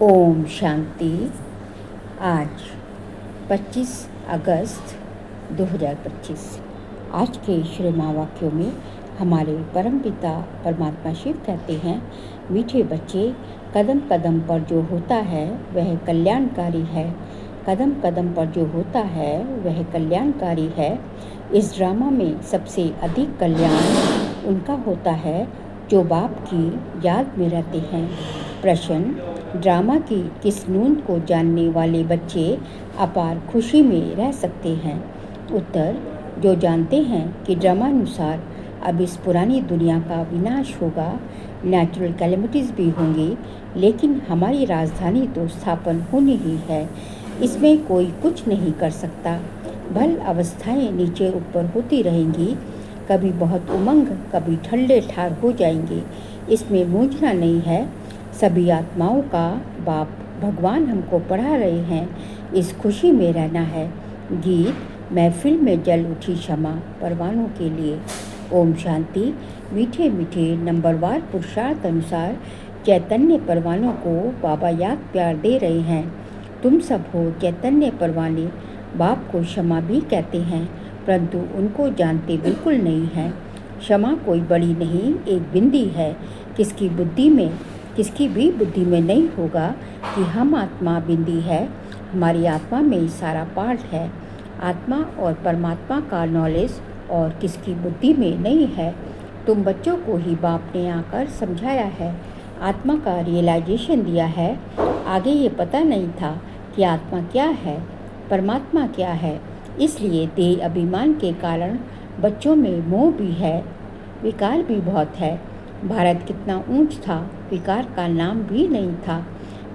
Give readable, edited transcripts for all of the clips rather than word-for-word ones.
ओम शांति। आज 25 अगस्त 2025। आज के श्री महावाक्यों में हमारे परमपिता परमात्मा शिव कहते हैं, मीठे बच्चे, कदम कदम पर जो होता है वह कल्याणकारी है। कदम कदम पर जो होता है वह कल्याणकारी है। इस ड्रामा में सबसे अधिक कल्याण उनका होता है जो बाप की याद में रहते हैं। प्रश्न: ड्रामा की किस नूंद को जानने वाले बच्चे अपार खुशी में रह सकते हैं? उत्तर: जो जानते हैं कि ड्रामानुसार अब इस पुरानी दुनिया का विनाश होगा, नेचुरल कैलेमिटीज़ भी होंगी, लेकिन हमारी राजधानी तो स्थापन होनी ही है। इसमें कोई कुछ नहीं कर सकता। भल अवस्थाएं नीचे ऊपर होती रहेंगी, कभी बहुत उमंग, कभी ठंडे ठार हो जाएंगे। इसमें मूंझना नहीं है। सभी आत्माओं का बाप भगवान हमको पढ़ा रहे हैं, इस खुशी में रहना है। गीत महफिल में जल उठी क्षमा परवानों के लिए। ओम शांति। मीठे मीठे नंबरवार पुरुषार्थ अनुसार चैतन्य परवानों को बाबा याद प्यार दे रहे हैं। तुम सब हो चैतन्य परवाने। बाप को क्षमा भी कहते हैं, परंतु उनको जानते बिल्कुल नहीं हैं। क्षमा कोई बड़ी नहीं, एक बिंदी है। किसकी भी बुद्धि में नहीं होगा कि हम आत्मा बिंदी है। हमारी आत्मा में ही सारा पार्ट है। आत्मा और परमात्मा का नॉलेज और किसकी बुद्धि में नहीं है। तुम बच्चों को ही बाप ने आकर समझाया है, आत्मा का रियलाइजेशन दिया है। आगे ये पता नहीं था कि आत्मा क्या है, परमात्मा क्या है। इसलिए देह अभिमान के कारण बच्चों में मोह भी है, विकार भी बहुत है। भारत कितना ऊंच था, विकार का नाम भी नहीं था।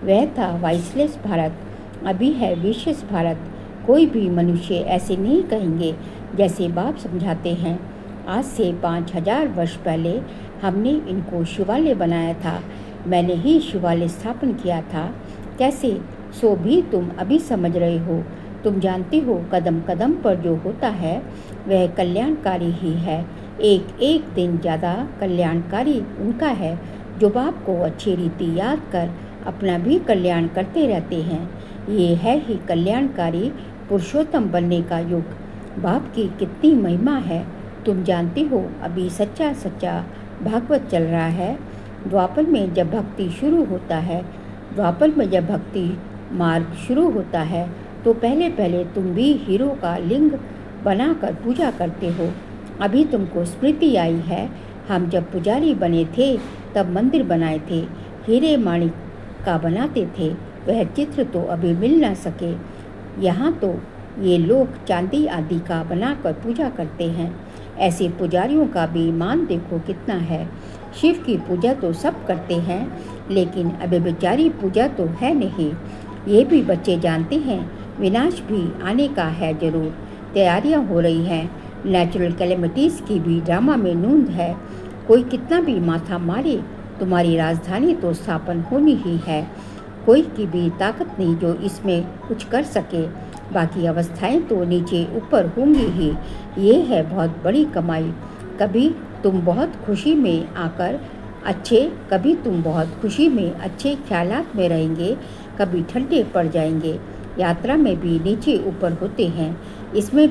वह था वाइसलेस भारत, अभी है विशेष भारत। कोई भी मनुष्य ऐसे नहीं कहेंगे जैसे बाप समझाते हैं। आज से 5000 वर्ष पहले हमने इनको शिवालय बनाया था। मैंने ही शिवालय स्थापन किया था। कैसे, सो भी तुम अभी समझ रहे हो। तुम जानते हो कदम कदम पर जो होता है वह कल्याणकारी ही है। एक एक दिन ज़्यादा कल्याणकारी उनका है जो बाप को अच्छी रीति याद कर अपना भी कल्याण करते रहते हैं। ये है ही कल्याणकारी पुरुषोत्तम बनने का युग। बाप की कितनी महिमा है तुम जानते हो। अभी सच्चा भागवत चल रहा है। द्वापर में जब भक्ति मार्ग शुरू होता है तो पहले तुम भी हीरो का लिंग बनाकर पूजा करते हो। अभी तुमको स्मृति आई है, हम जब पुजारी बने थे तब मंदिर बनाए थे, हीरे माणिक का बनाते थे। वह चित्र तो अभी मिल ना सके। यहाँ तो ये लोग चांदी आदि का बनाकर पूजा करते हैं। ऐसे पुजारियों का भी ईमान देखो कितना है। शिव की पूजा तो सब करते हैं, लेकिन अभी बेचारी पूजा तो है नहीं। ये भी बच्चे जानते हैं विनाश भी आने का है जरूर। तैयारियां हो रही हैं। नेचुरल कैलेमिटीज़ की भी ड्रामा में नूंद है। कोई कितना भी माथा मारे, तुम्हारी राजधानी तो स्थापन होनी ही है। कोई की भी ताकत नहीं जो इसमें कुछ कर सके। बाकी अवस्थाएं तो नीचे ऊपर होंगी ही। ये है बहुत बड़ी कमाई। कभी तुम बहुत खुशी में अच्छे ख्यालात में रहेंगे, कभी ठंडे पड़ जाएंगे। यात्रा में भी नीचे ऊपर होते हैं। इसमें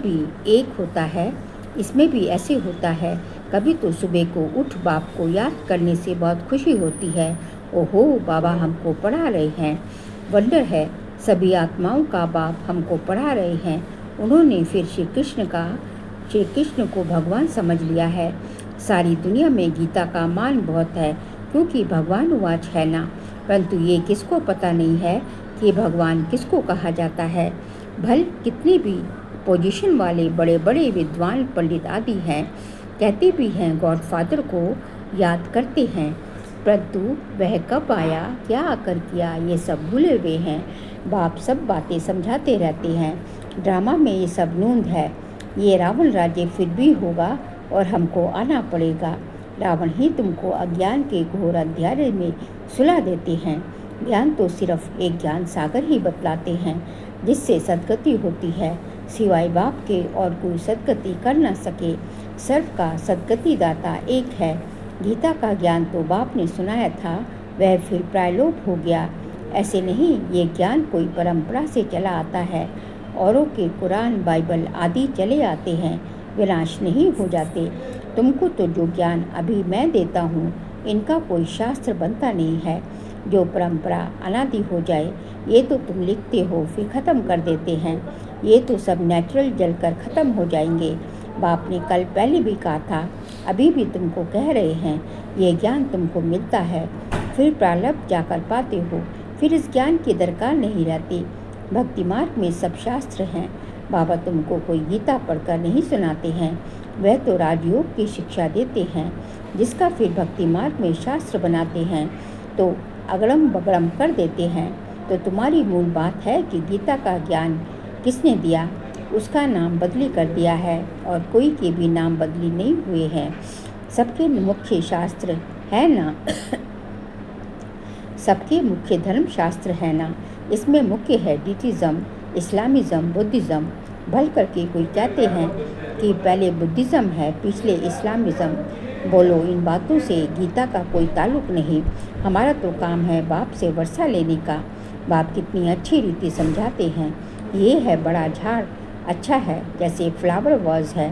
भी ऐसे होता है। कभी तो सुबह को उठ बाप को याद करने से बहुत खुशी होती है। ओहो, बाबा हमको पढ़ा रहे हैं। वंडर है, सभी आत्माओं का बाप हमको पढ़ा रहे हैं। उन्होंने फिर श्री कृष्ण को भगवान समझ लिया है। सारी दुनिया में गीता का मान बहुत है, क्योंकि भगवान वाच है ना। परंतु ये किसको पता नहीं है कि भगवान किसको कहा जाता है। भल कितने भी पोजीशन वाले बड़े बड़े विद्वान पंडित आदि हैं, कहते भी हैं गॉडफादर को याद करते हैं, परंतु वह कब आया, क्या आकर किया, ये सब भूले हुए हैं। बाप सब बातें समझाते रहते हैं। ड्रामा में ये सब नूंद है। ये रावण राज्य फिर भी होगा और हमको आना पड़ेगा। रावण ही तुमको अज्ञान के घोर अंधेरे में सुला देते हैं। ज्ञान तो सिर्फ एक ज्ञान सागर ही बतलाते हैं, जिससे सद्गति होती है। सिवाय बाप के और कोई सद्गति कर न सके। सर्व का सद्गति दाता एक है। गीता का ज्ञान तो बाप ने सुनाया था, वह फिर प्रायलोप हो गया। ऐसे नहीं, ये ज्ञान कोई परंपरा से चला आता है। औरों के कुरान, बाइबल आदि चले आते हैं, विनाश नहीं हो जाते। तुमको तो जो ज्ञान अभी मैं देता हूँ, इनका कोई शास्त्र बनता नहीं है जो परंपरा अनादि हो जाए। ये तो तुम लिखते हो फिर ख़त्म कर देते हैं। ये तो सब नेचुरल जलकर ख़त्म हो जाएंगे। बाप ने कल पहले भी कहा था, अभी भी तुमको कह रहे हैं, ये ज्ञान तुमको मिलता है, फिर प्रारब्ध जाकर पाते हो, फिर इस ज्ञान की दरकार नहीं रहती। भक्ति मार्ग में सब शास्त्र हैं। बाबा तुमको कोई गीता पढ़कर नहीं सुनाते हैं, वह तो राजयोग की शिक्षा देते हैं, जिसका फिर भक्ति मार्ग में शास्त्र बनाते हैं तो अगड़म बगड़म कर देते हैं। तो तुम्हारी मूल बात है कि गीता का ज्ञान किसने दिया, उसका नाम बदली कर दिया है, और कोई के भी नाम बदली नहीं हुए हैं। सबके मुख्य शास्त्र है ना सबके मुख्य धर्म शास्त्र है ना। इसमें मुख्य है डिटिज़म, इस्लामिज़म, बुद्धिज़्म। भल करके कोई कहते हैं कि पहले बुद्धिज़्म है, पिछले इस्लामिज़म। बोलो, इन बातों से गीता का कोई ताल्लुक नहीं। हमारा तो काम है बाप से वर्षा लेने का। बाप कितनी अच्छी रीति समझाते हैं। ये है बड़ा झाड़, अच्छा है, जैसे फ्लावर वाज है,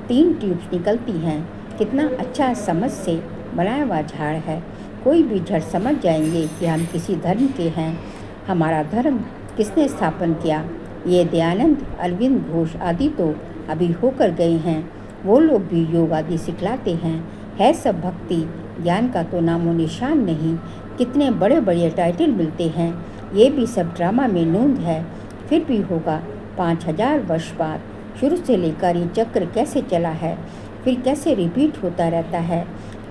3 ट्यूब्स निकलती हैं। कितना अच्छा समझ से बनाया हुआ झाड़ है। कोई भी झट समझ जाएंगे कि हम किसी धर्म के हैं। हमारा धर्म किसने स्थापन किया? ये दयानंद, अरविंद घोष आदि तो अभी होकर गए हैं। वो लोग भी योग आदि सिखलाते हैं। है सब भक्ति, ज्ञान का तो नामो निशान नहीं। कितने बड़े बड़े टाइटल मिलते हैं। ये भी सब ड्रामा में नोंद है। फिर भी होगा 5000 वर्ष बाद। शुरू से लेकर ये चक्र कैसे चला है, फिर कैसे रिपीट होता रहता है।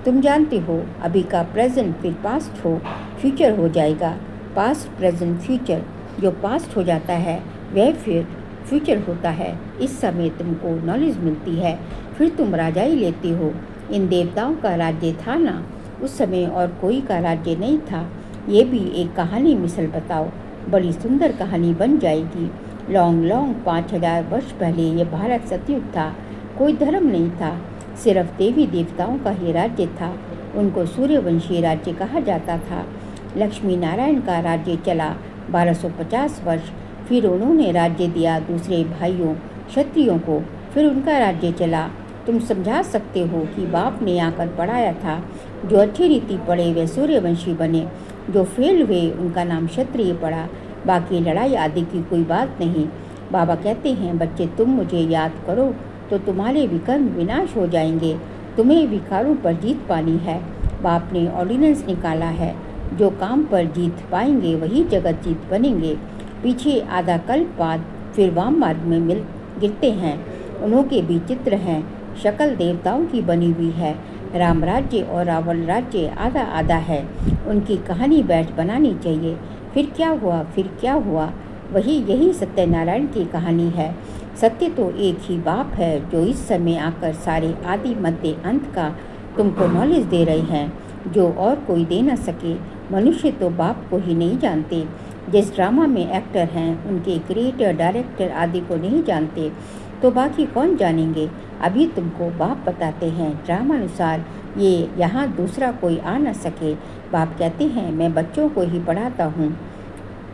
तुम जानते हो, अभी का प्रेजेंट फिर पास्ट हो, फ्यूचर हो जाएगा। Past, present, future. जो पास्ट हो जाता है वह फिर फ्यूचर होता है। इस समय तुमको नॉलेज मिलती है, फिर तुम राजाई लेते हो। इन देवताओं का राज्य था ना उस समय, और कोई का राज्य नहीं था। ये भी एक कहानी मिसल बताओ, बड़ी सुंदर कहानी बन जाएगी। लॉन्ग 5000 वर्ष पहले ये भारत सतयुग था। कोई धर्म नहीं था, सिर्फ देवी देवताओं का ही राज्य था। उनको सूर्यवंशी राज्य कहा जाता था। लक्ष्मी नारायण का राज्य चला 1250 वर्ष। फिर उन्होंने राज्य दिया दूसरे भाइयों क्षत्रियों को, फिर उनका राज्य चला। तुम समझा सकते हो कि बाप ने आकर पढ़ाया था। जो अच्छी रीति पढ़े वे सूर्यवंशी बने, जो फेल हुए उनका नाम क्षत्रिय पड़ा। बाकी लड़ाई आदि की कोई बात नहीं। बाबा कहते हैं, बच्चे तुम मुझे याद करो तो तुम्हारे विकर्म विनाश हो जाएंगे। तुम्हें विकारों पर जीत पानी है। बाप ने ऑर्डिनेंस निकाला है, जो काम पर जीत पाएंगे वही जगत जीत बनेंगे। पीछे आधा कल्प बाद फिर वाम मार्ग में मिल गिरते हैं। उन्हों के भी चित्र हैं, शक्ल देवताओं की बनी हुई है। राम राज्य और रावण राज्य आधा आधा है। उनकी कहानी बैठ बनानी चाहिए। फिर क्या हुआ, फिर क्या हुआ, यही सत्यनारायण की कहानी है। सत्य तो एक ही बाप है, जो इस समय आकर सारे आदि मध्य अंत का तुमको नॉलेज दे रहे हैं, जो और कोई दे न सके। मनुष्य तो बाप को ही नहीं जानते। जिस ड्रामा में एक्टर हैं, उनके क्रिएटर, डायरेक्टर आदि को नहीं जानते, तो बाकी कौन जानेंगे। अभी तुमको बाप बताते हैं ड्रामानुसार, ये यहाँ दूसरा कोई आ न सके। बाप कहते हैं, मैं बच्चों को ही पढ़ाता हूँ,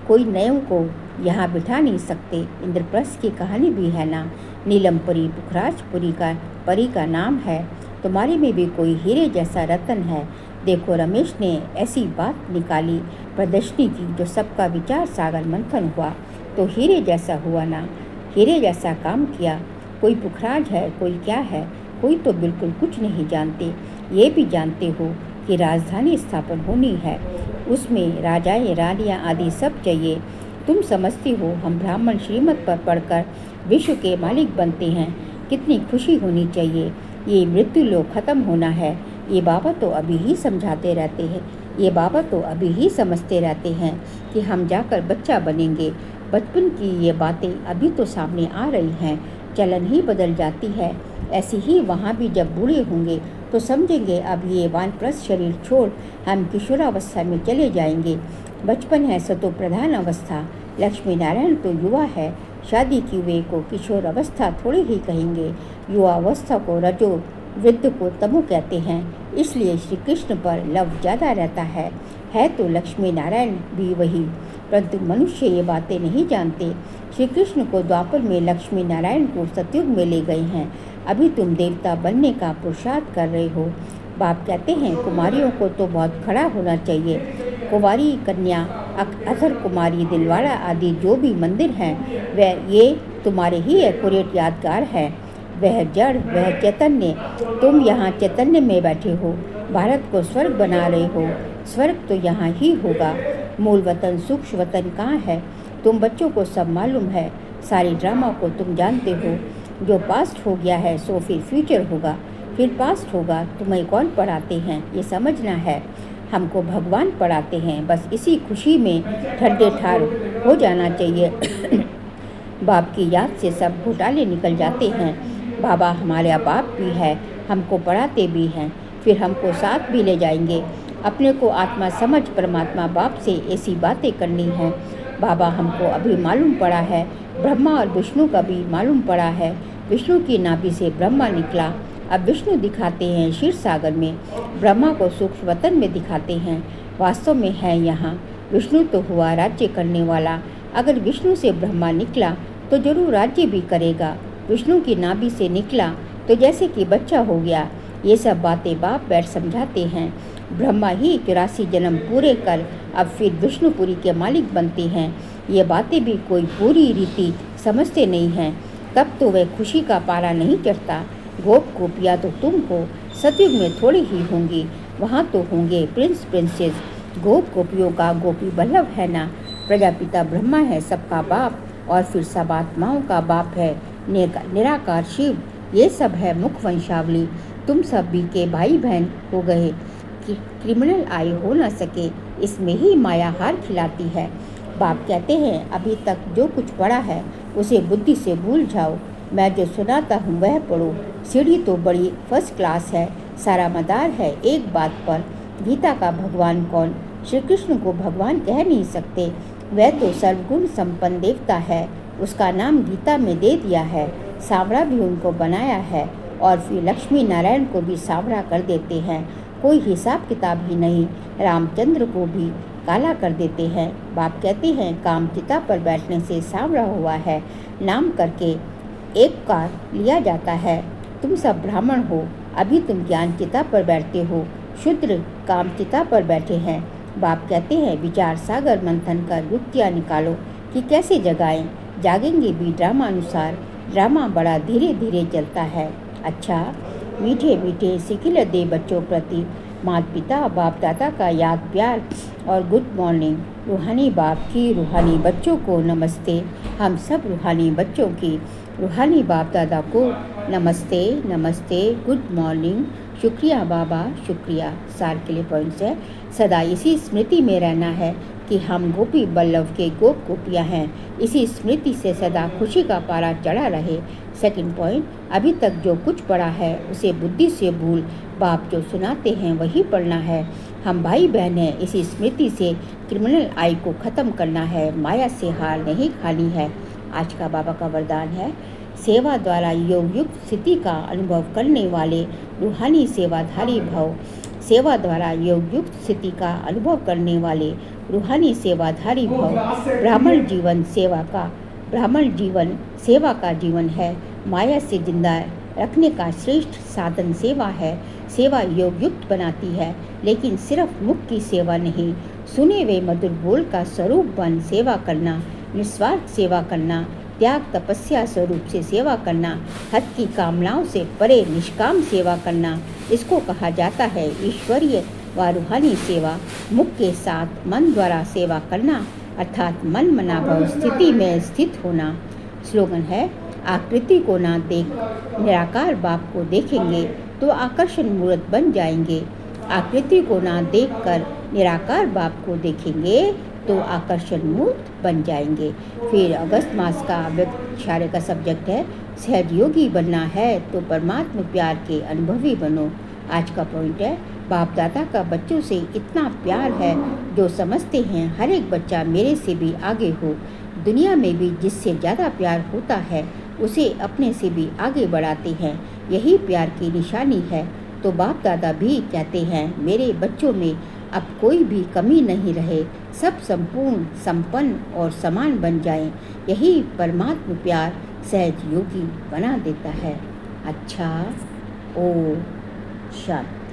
कोई नयों को यहाँ बिठा नहीं सकते। इंद्रप्रस्थ की कहानी भी है ना। नीलमपुरी पुखराजपुरी का परी का नाम है। तुम्हारे में भी कोई हीरे जैसा रतन है। देखो, रमेश ने ऐसी बात निकाली, प्रदर्शनी की, जो सबका विचार सागर मंथन हुआ तो हीरे जैसा हुआ ना। हीरे जैसा काम किया। कोई पुखराज है, कोई क्या है, कोई तो बिल्कुल कुछ नहीं जानते। ये भी जानते हो कि राजधानी स्थापन होनी है, उसमें राजाएं, रानियां आदि सब चाहिए। तुम समझते हो हम ब्राह्मण श्रीमत पर पढ़कर विश्व के मालिक बनते हैं, कितनी खुशी होनी चाहिए। ये मृत्यु लोक खत्म होना है। ये बाबा तो अभी ही समझाते रहते हैं, ये बाबा तो अभी ही समझते रहते हैं कि हम जाकर बच्चा बनेंगे। बचपन की ये बातें अभी तो सामने आ रही हैं, चलन ही बदल जाती है। ऐसी ही वहाँ भी जब बूढ़े होंगे तो समझेंगे अब ये वानप्रस्थ शरीर छोड़ हम किशोरावस्था में चले जाएंगे। बचपन है सतो प्रधान अवस्था। लक्ष्मी नारायण तो युवा है, शादी की वे को किशोर अवस्था थोड़ी ही कहेंगे। युवा अवस्था को रजो, वृद्ध को तमो कहते हैं। इसलिए श्री कृष्ण पर लव ज़्यादा रहता है तो लक्ष्मी नारायण भी वही। परंतु मनुष्य ये बातें नहीं जानते। श्री कृष्ण को द्वापर में लक्ष्मी नारायण को सतयुग में ले गए हैं। अभी तुम देवता बनने का पुरुषार्थ कर रहे हो। बाप कहते हैं कुमारियों को तो बहुत खड़ा होना चाहिए। कुंवारी कन्या, अधर कुमारी, दिलवाड़ा आदि जो भी मंदिर हैं वह ये तुम्हारे ही एक्यूरेट यादगार है। वह जड़, वह चैतन्य, तुम यहाँ चैतन्य में बैठे हो। भारत को स्वर्ग बना रहे हो। स्वर्ग तो यहाँ ही होगा। मूल वतन, सूक्ष्म वतन कहाँ है? तुम बच्चों को सब मालूम है। सारी ड्रामा को तुम जानते हो। जो पास्ट हो गया है सो फिर फ्यूचर होगा, फिर पास्ट होगा। तुम्हें कौन पढ़ाते हैं ये समझना है। हमको भगवान पढ़ाते हैं। बस इसी खुशी में ठंडे ठार हो जाना चाहिए। बाप की याद से सब घोटाले निकल जाते हैं। बाबा हमारे बाप भी है, हमको पढ़ाते भी हैं, फिर हमको साथ भी ले जाएंगे। अपने को आत्मा समझ परमात्मा बाप से ऐसी बातें करनी है। बाबा हमको अभी मालूम पड़ा है, ब्रह्मा और विष्णु का भी मालूम पड़ा है। विष्णु की नाभि से ब्रह्मा निकला। अब विष्णु दिखाते हैं क्षीर सागर में, ब्रह्मा को सूक्ष्म वतन में दिखाते हैं। वास्तव में है यहाँ। विष्णु तो हुआ राज्य करने वाला। अगर विष्णु से ब्रह्मा निकला तो जरूर राज्य भी करेगा। विष्णु की नाभि से निकला तो जैसे कि बच्चा हो गया। ये सब बातें बाप बैठ समझाते हैं। ब्रह्मा ही 84 जन्म पूरे कर अब फिर विष्णुपुरी के मालिक बनते हैं। ये बातें भी कोई पूरी रीति समझते नहीं हैं। तब तो वह खुशी का पारा नहीं चढ़ता। गोप गोपियाँ तो तुमको सतयुग में थोड़ी ही होंगी, वहाँ तो होंगे प्रिंस प्रिंसेस। गोप गोपियों का गोपी बल्लभ है ना। प्रजापिता ब्रह्मा है सबका बाप, और फिर सब आत्माओं का बाप है निराकार शिव। ये सब है मुख वंशावली। तुम सब भी के भाई बहन हो गए कि क्रिमिनल आई हो न सके, इसमें ही माया हार खिलाती है। बाप कहते हैं अभी तक जो कुछ पढ़ा है उसे बुद्धि से भूल जाओ। मैं जो सुनाता हूँ वह पढ़ो। सीढ़ी तो बड़ी फर्स्ट क्लास है। सारा मदार है एक बात पर, गीता का भगवान कौन? श्री कृष्ण को भगवान कह नहीं सकते। वह तो सर्वगुण संपन्न देवता है। उसका नाम गीता में दे दिया है। सांवरा भी उनको बनाया है, और फिर लक्ष्मी नारायण को भी सांवरा कर देते हैं। कोई हिसाब किताब ही नहीं। रामचंद्र को भी काला कर देते हैं। बाप कहते हैं काम चिता पर बैठने से सांवरा हुआ है। नाम करके एक कार लिया जाता है। तुम सब ब्राह्मण हो, अभी तुम ज्ञान चिता पर बैठते हो। शूद्र काम चिता पर बैठे हैं। बाप कहते हैं विचार सागर मंथन कर युक्तियाँ निकालो कि कैसे जगाएं। जागेंगे भी ड्रामा अनुसार। ड्रामा बड़ा धीरे धीरे चलता है। अच्छा, मीठे मीठे सिखिल दे बच्चों प्रति माता पिता बाप दादा का याद प्यार और गुड मॉर्निंग। रूहानी बाप की रूहानी बच्चों को नमस्ते। हम सब रूहानी बच्चों की रूहानी बाप दादा को नमस्ते नमस्ते, गुड मॉर्निंग। शुक्रिया बाबा, शुक्रिया। सार के लिए पॉइंट्स है। सदा इसी स्मृति में रहना है कि हम गोपी बल्लभ के गोप गोपियाँ हैं। इसी स्मृति से सदा खुशी का पारा चढ़ा रहे। सेकंड पॉइंट, अभी तक जो कुछ पढ़ा है उसे बुद्धि से भूल। बाप जो सुनाते हैं वही पढ़ना है। हम भाई बहन हैं। इसी स्मृति से क्रिमिनल आई को ख़त्म करना है। माया से हार नहीं खानी है। आज का बाबा का वरदान है, सेवा द्वारा योग युक्त स्थिति का अनुभव करने वाले रूहानी सेवाधारी भव। सेवा द्वारा योग युक्त स्थिति का अनुभव करने वाले रूहानी सेवाधारी भव। ब्राह्मण जीवन सेवा का जीवन है। माया से जिंदा रखने का श्रेष्ठ साधन सेवा है। सेवा योग युक्त बनाती है, लेकिन सिर्फ मुख की सेवा नहीं, सुने हुए मधुर बोल का स्वरूप बन सेवा करना, निस्वार्थ सेवा करना, त्याग तपस्या स्वरूप से सेवा करना, हद की कामनाओं से परे निष्काम सेवा करना, इसको कहा जाता है ईश्वरीय व रूहानी सेवा। मुख के साथ मन द्वारा सेवा करना, अर्थात मन मनाभव स्थिति में स्थित होना। स्लोगन है, आकृति को ना देख निराकार बाप को देखेंगे तो आकर्षण मूर्त बन जाएंगे। आकृति को ना देखकर निराकार बाप को देखेंगे तो आकर्षण मूर्त बन जाएंगे। फिर अगस्त मास का अव्यक्त का सब्जेक्ट है, सहज योगी बनना है तो परमात्मा प्यार के अनुभवी बनो। आज का पॉइंट है, बाप दादा का बच्चों से इतना प्यार है जो समझते हैं हर एक बच्चा मेरे से भी आगे हो। दुनिया में भी जिससे ज़्यादा प्यार होता है उसे अपने से भी आगे बढ़ाते हैं। यही प्यार की निशानी है। तो बाप दादा भी कहते हैं मेरे बच्चों में अब कोई भी कमी नहीं रहे, सब संपूर्ण, संपन्न और समान बन जाएं। यही परमात्म प्यार सहज योगी बना देता है। अच्छा, ओम शांति।